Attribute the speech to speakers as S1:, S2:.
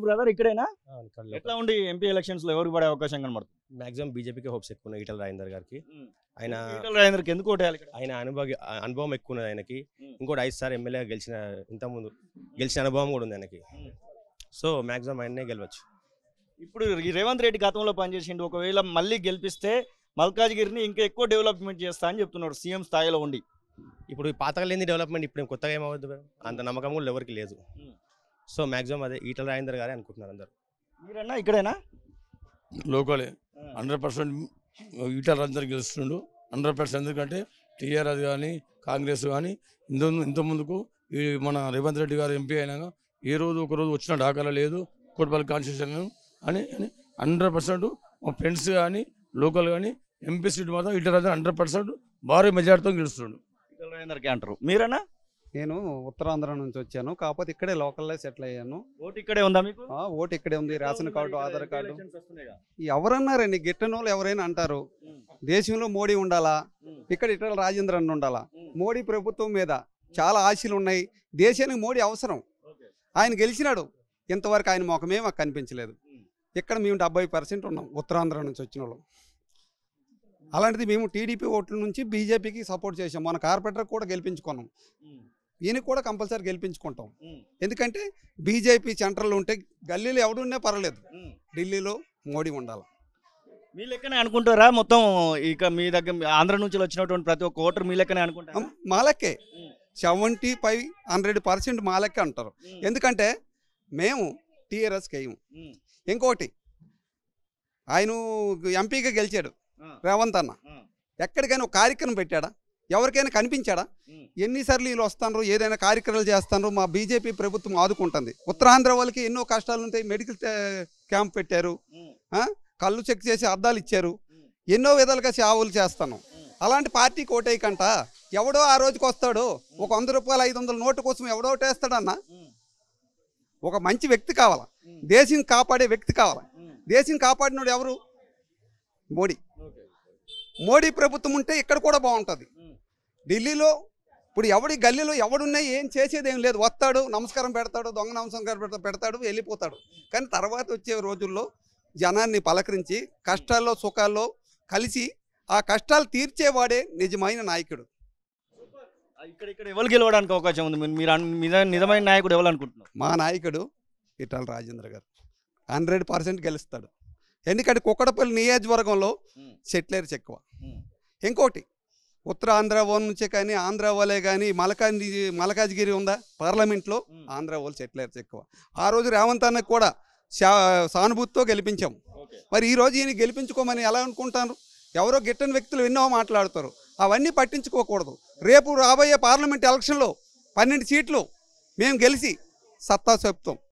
S1: Brother ఇక్కడేనా?
S2: ఇక్కడ
S1: ఎట్లా ఉండి ఎంపీ ఎలక్షన్స్ లో ఎవరికి పడే అవకాశం కనబడుతుంది?
S2: మాక్సిమం బీజేపీకి హోప్స్ ఎక్కువ ఉన్నాయి. ఈటల రాజేందర్ గారికి ఆయన
S1: ఈటల రాజేందర్కి ఎందుకు ఓటేయాలి ఇక్కడ?
S2: ఆయన అనుభవం ఎక్కువ ఉన్నది ఆయనకి. ఇంకోటి 5 సార్లు ఎమ్మెల్యే గెలిచిన ఇంతకుముందు గెలిచిన అనుభవం కూడా ఉంది ఆయనకి. సో మాక్సిమం ఆయన్నే గెలవచ్చు.
S1: ఇప్పుడు ఈ రేవంత్ రెడ్డి గతంలో పనిచేసిండు, ఒకవేళ మళ్ళీ గెలిపిస్తే మల్కాజ్గిరిని ఇంకా ఎక్కువ డెవలప్మెంట్ చేస్తా అని చెప్తున్నాడు సీఎం స్థాయిలో ఉండి.
S2: ఇప్పుడు పాతగా లేని డెవలప్మెంట్ ఇప్పుడు కొత్తగా ఏమవుతుంది అంత నమ్మకం కూడా ఎవరికి లేదు. సో మాక్సిమం అదే ఈటల రాజేందర్ గారే అనుకుంటున్నారు అందరు.
S1: మీరన్నా ఇక్కడేనా?
S3: లోకలే 100% ఈటల రాజేందర్ గెలుస్తుండు 100%. ఎందుకంటే టీఆర్ఎస్ కానీ కాంగ్రెస్ కానీ ఇంత ముందుకు ఈ మన రేవంత్ రెడ్డి గారు ఎంపీ అయినాక ఏ రోజు ఒక రోజు వచ్చిన డాకాలో లేదు. కోట్పల్లి కాన్స్టిట్యూషన్ అని 100% మా ఫ్రెండ్స్ కానీ లోకల్ కానీ ఎంపీ సీట్ మాత్రం ఈటల రాజేందర్ 100% భారీ మెజార్టీతో గెలుస్తుండు.
S1: ఈటల రాజేందర్కి అంటారు. మీరన్నా?
S4: నేను ఉత్తరాంధ్ర నుంచి వచ్చాను, కాకపోతే ఇక్కడే లోకల్లో సెటిల్ అయ్యాను.
S1: ఓటు ఇక్కడే ఉందా మీకు?
S4: ఓటు ఇక్కడే ఉంది. Ration card, Aadhaar card. ఎవరన్నారండి? గిట్టని వాళ్ళు ఎవరైనా అంటారు. దేశంలో మోడీ ఉండాలా, ఇక్కడ ఈటల రాజేందర్ అన్న ఉండాలా. మోడీ ప్రభుత్వం మీద చాలా ఆశలు ఉన్నాయి. దేశానికి మోడీ అవసరం. ఆయన గెలిచినాడు, ఇంతవరకు ఆయన ముఖమే మాకు కనిపించలేదు. ఇక్కడ మేము 70% ఉన్నాం ఉత్తరాంధ్ర నుంచి వచ్చిన వాళ్ళు. అలాంటిది మేము టీడీపీ ఓట్ల నుంచి బీజేపీకి సపోర్ట్ చేసాం. మన కార్పొరేటర్ కూడా గెలిపించుకున్నాం. ఈయనకి కూడా కంపల్సరీ గెలిపించుకుంటాం. ఎందుకంటే బీజేపీ సెంట్రల్ ఉంటే గల్లీలో ఎవడున్నా పర్వాలేదు, ఢిల్లీలో మోడీ ఉండాలి.
S1: మీ లెక్కనే అనుకుంటారా? మొత్తం ఇక మీ దగ్గర ఆంధ్ర నుంచి వచ్చినటువంటి ప్రతి ఒక్క ఓటర్ మీ లెక్కనే అనుకుంటారా?
S4: మా లెక్కే 75-100% మా లెక్క అంటారు. ఎందుకంటే మేము టీఆర్ఎస్కి వేయము. ఇంకోటి, ఆయన ఎంపీగా గెలిచాడు రేవంత్ అన్న. ఎక్కడికైనా ఒక కార్యక్రమం పెట్టాడా? ఎవరికైనా కనిపించాడా? ఎన్నిసార్లు వీళ్ళు వస్తాను, ఏదైనా కార్యక్రమాలు చేస్తాను, మా బీజేపీ ప్రభుత్వం ఆదుకుంటుంది. ఉత్తరాంధ్ర వాళ్ళకి ఎన్నో కష్టాలు ఉంటాయి. మెడికల్ క్యాంప్ పెట్టారు, కళ్ళు చెక్ చేసి అద్దాలు ఇచ్చారు, ఎన్నో విధాలుగా సేవలు చేస్తాను. అలాంటి పార్టీకి ఓటేయకంట ఎవడో ఆ రోజుకి వస్తాడు, ఒక 100 రూపాయలు 500 నోటు కోసం ఎవడో ఓటేస్తాడన్న. ఒక మంచి వ్యక్తి కావాలా, దేశం కాపాడే వ్యక్తి కావాలా. దేశం కాపాడినోడు ఎవరు? మోడీ. మోడీ ప్రభుత్వం ఉంటే ఇక్కడ కూడా బాగుంటుంది. ఢిల్లీలో ఇప్పుడు ఎవడి గల్లీలో ఎవడున్నా ఏం చేసేది ఏం లేదు. వస్తాడు, నమస్కారం పెడతాడు, దొంగ నమస్కారం పెడతాడు, వెళ్ళిపోతాడు. కానీ తర్వాత వచ్చే రోజుల్లో జనాన్ని పలకరించి కష్టాల్లో సుఖాల్లో కలిసి ఆ కష్టాలు తీర్చేవాడే నిజమైన నాయకుడు.
S1: ఇక్కడ ఎవరు గెలవడానికి అవకాశం ఉంది? మీరు నిజమైన నాయకుడు ఎవరు అనుకుంటున్నారు?
S4: మా నాయకుడు ఈటల రాజేందర్ గారు 100% గెలుస్తాడు. ఎందుకంటే కుక్కడపల్లి నియోజకవర్గంలో సెటిలర్స్ ఎక్కువ. ఇంకోటి, ఉత్తరాంధ్ర వాళ్ళ నుంచే కానీ ఆంధ్ర వాళ్ళే కానీ మల్కాజ్గిరి ఉందా పార్లమెంట్లో, ఆంధ్ర వాళ్ళు సెటిలర్స్ ఎక్కువ. ఆ రోజు రేవంత్ అన్నకు కూడా సానుభూతితో గెలిపించాము. మరి ఈరోజు ఈయన గెలిపించుకోమని ఎలా అనుకుంటారు? ఎవరో గిట్టని వ్యక్తులు ఎన్నో మాట్లాడతారు, అవన్నీ పట్టించుకోకూడదు. రేపు రాబోయే పార్లమెంట్ ఎలక్షన్లో 12 సీట్లు మేము గెలిచి సత్తా చెప్తాం.